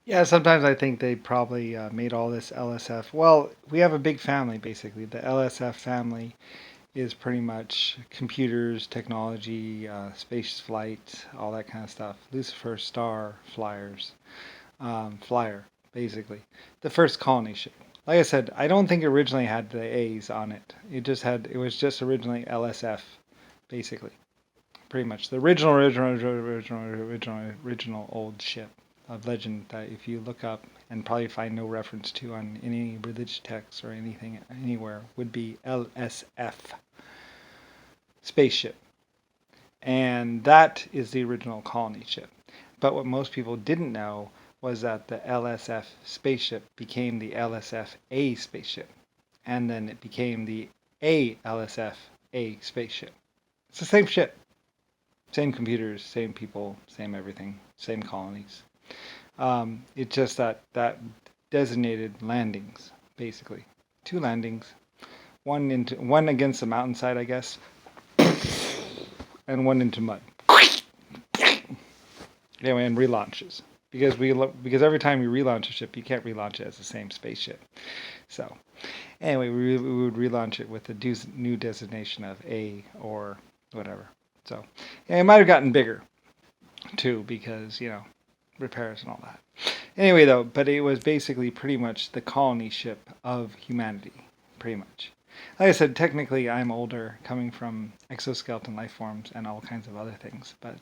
Yeah, sometimes I think they probably made all this LSF. Well, we have a big family basically. The LSF family is pretty much computers, technology, space flight, all that kind of stuff. Lucifer, Star, Flyers, Flyer, basically. The first colony ship. Like I said, I don't think it originally had the A's on it. It was just originally LSF, basically. Pretty much the original old ship of legend that if you look up and probably find no reference to on any religious text or anything anywhere would be LSF spaceship, and that is the original colony ship. But what most people didn't know was that the LSF spaceship became the LSFA spaceship, and then it became the ALSFA spaceship. It's the same ship. Same computers, same people, same everything, same colonies. It's just that designated landings, basically. Two landings, one against the mountainside, I guess, and one into mud. Anyway, and relaunches because every time you relaunch a ship, you can't relaunch it as the same spaceship. So anyway, we would relaunch it with the new designation of A or whatever. So yeah, it might have gotten bigger too because repairs and all that. Anyway, though, but it was basically pretty much the colony ship of humanity, pretty much. Like I said, technically I'm older, coming from exoskeleton life forms and all kinds of other things, but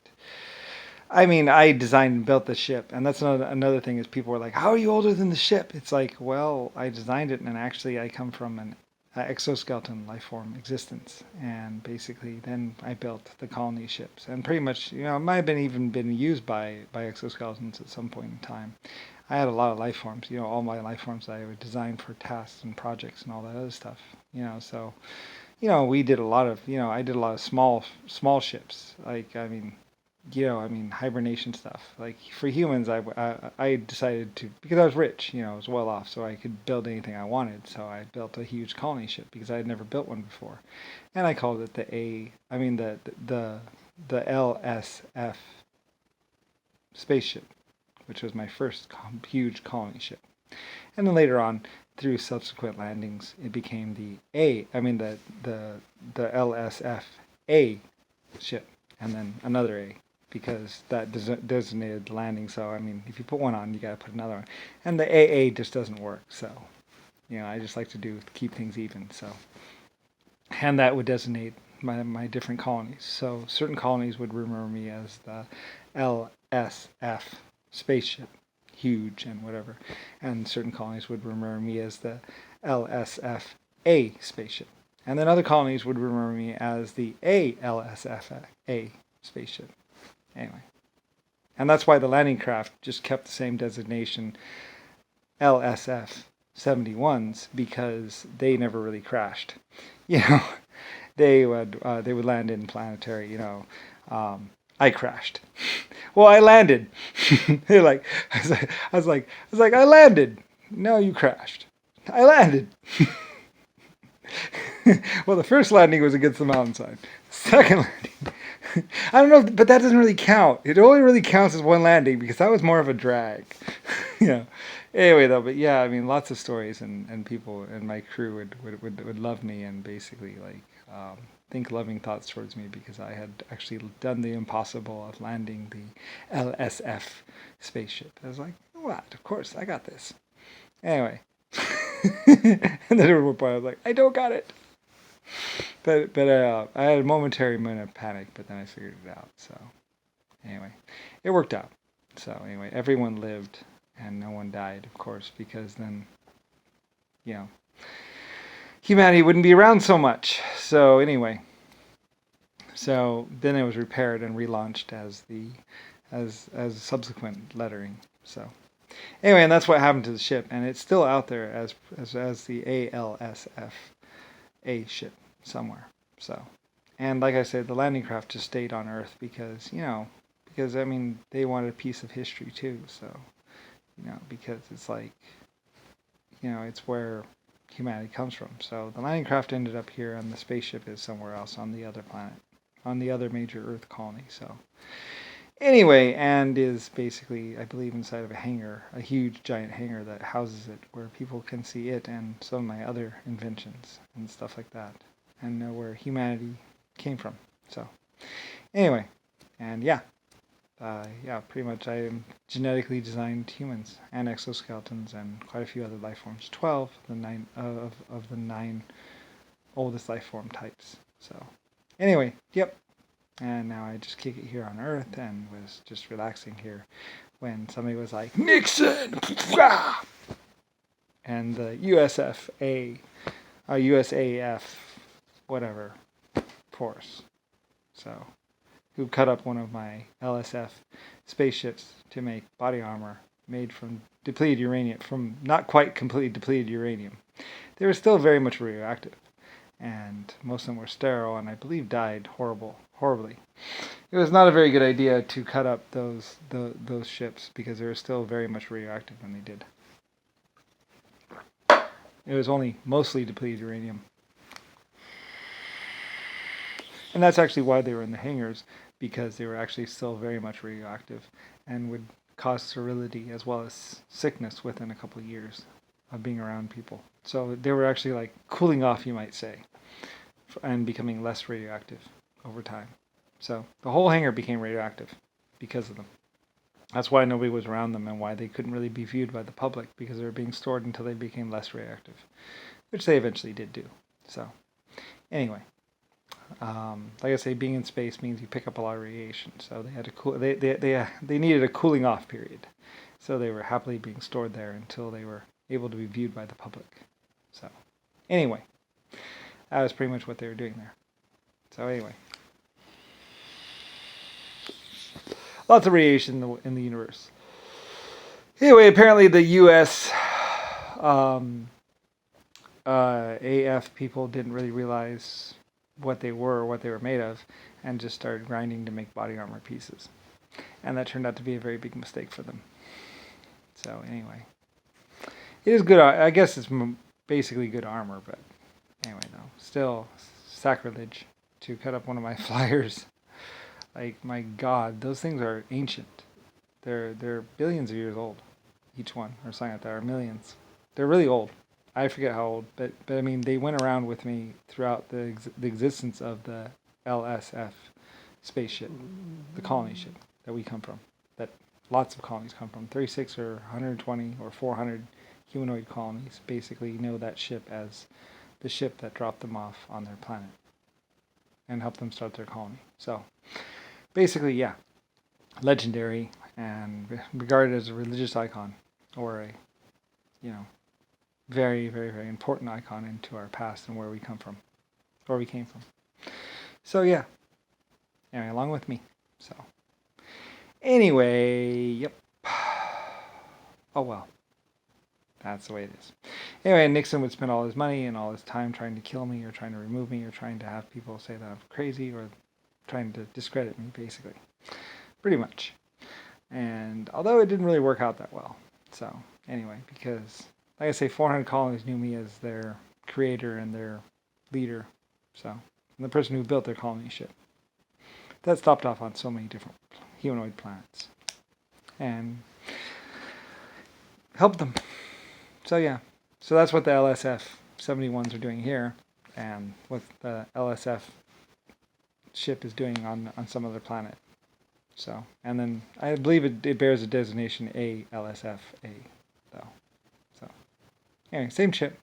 I mean, I designed and built the ship, and that's another thing is people were like, "How are you older than the ship?" It's like, well, I designed it, and actually I come from an exoskeleton life form existence, and basically then I built the colony ships, and pretty much, it might have been used by exoskeletons at some point in time. I had a lot of life forms, all my life forms I would design for tasks and projects and all that other stuff, so we did a lot of, I did a lot of small ships, like hibernation stuff. Like for humans, I decided to, because I was rich, I was well off, so I could build anything I wanted. So I built a huge colony ship because I had never built one before, and I called it the LSF spaceship, which was my first huge colony ship. And then later on, through subsequent landings, it became the LSFA ship, and then another A, because that designated landing. So if you put one on, you got to put another one, and the AA just doesn't work. So I just like to keep things even. So, and that would designate my different colonies. So certain colonies would remember me as the LSF spaceship, huge and whatever, and certain colonies would remember me as the LSFA spaceship, and then other colonies would remember me as the ALSFA spaceship. Anyway, and that's why the landing craft just kept the same designation, LSF-71s, because they never really crashed. They would land in planetary. I crashed. Well, I landed. They're like, I was like, I landed. No, you crashed. I landed. Well, the first landing was against the mountainside. Second landing, I don't know, but that doesn't really count. It only really counts as one landing because that was more of a drag. you know. Anyway, though, but yeah, lots of stories, and people and my crew would love me and basically think loving thoughts towards me because I had actually done the impossible of landing the LSF spaceship. I was like, what? Of course, I got this. Anyway. And then at one point I was like, I don't got it. But I had a momentary moment of panic, but then I figured it out. So anyway, it worked out. So anyway, everyone lived and no one died, of course, because then, humanity wouldn't be around so much. So anyway, so then it was repaired and relaunched as subsequent lettering. So anyway, and that's what happened to the ship, and it's still out there as the ALSFA ship somewhere. So, and like I said, the landing craft just stayed on Earth because they wanted a piece of history too. So, because it's like, it's where humanity comes from. So the landing craft ended up here, and the spaceship is somewhere else on the other planet, on the other major Earth colony. So Anyway, and is basically, I believe, inside of a hangar, a huge giant hangar that houses it, where people can see it and some of my other inventions and stuff like that, and know where humanity came from. So, anyway, and yeah, pretty much I genetically designed humans and exoskeletons and quite a few other life forms. 12 of the 9 oldest life form types. So, anyway, yep. And now I just kick it here on Earth and was just relaxing here when somebody was like, Nixon! And the USAF, whatever, force. So, who cut up one of my LSF spaceships to make body armor made from depleted uranium, from not quite completely depleted uranium. They were still very much radioactive. And most of them were sterile and I believe died horribly. It was not a very good idea to cut up those ships because they were still very much radioactive when they did. It was only mostly depleted uranium. And that's actually why they were in the hangars, because they were actually still very much radioactive and would cause sterility as well as sickness within a couple of years of being around people. So they were actually like cooling off, you might say, and becoming less radioactive over time. So the whole hangar became radioactive because of them. That's why nobody was around them and why they couldn't really be viewed by the public, because they were being stored until they became less radioactive, which they eventually did do. So anyway, like I say, being in space means you pick up a lot of radiation. So they had to cool. They needed a cooling off period. So they were happily being stored there until they were able to be viewed by the public. So anyway, that was pretty much what they were doing there. So anyway, lots of radiation in the universe. Anyway, apparently the U.S. AF people didn't really realize what they were or what they were made of, and just started grinding to make body armor pieces. And that turned out to be a very big mistake for them. So anyway, it is good. I guess it's basically good armor, but anyway, though, still sacrilege to cut up one of my flyers. Like, my God, those things are ancient. They're billions of years old, each one, or something like that, or millions. They're really old. I forget how old, but I mean, they went around with me throughout the existence of the LSF spaceship, the colony ship that we come from, that lots of colonies come from. 36 or 120 or 400 humanoid colonies basically know that ship as the ship that dropped them off on their planet and helped them start their colony. So basically, yeah, legendary and regarded as a religious icon, or a, very, very, very important icon into our past and where we come from, where we came from. So yeah, anyway, along with me. So anyway, yep. Oh well, that's the way it is. Anyway, Nixon would spend all his money and all his time trying to kill me or trying to remove me or trying to have people say that I'm crazy or trying to discredit me, basically. Pretty much. And although it didn't really work out that well. So anyway, because like I say, 400 colonies knew me as their creator and their leader. So, and the person who built their colony ship. That stopped off on so many different humanoid planets. And helped them. So yeah. So that's what the LSF-71s are doing here. And what the LSF ship is doing on some other planet. So, and then I believe it bears a designation ALSFA, though. So, anyway, same ship,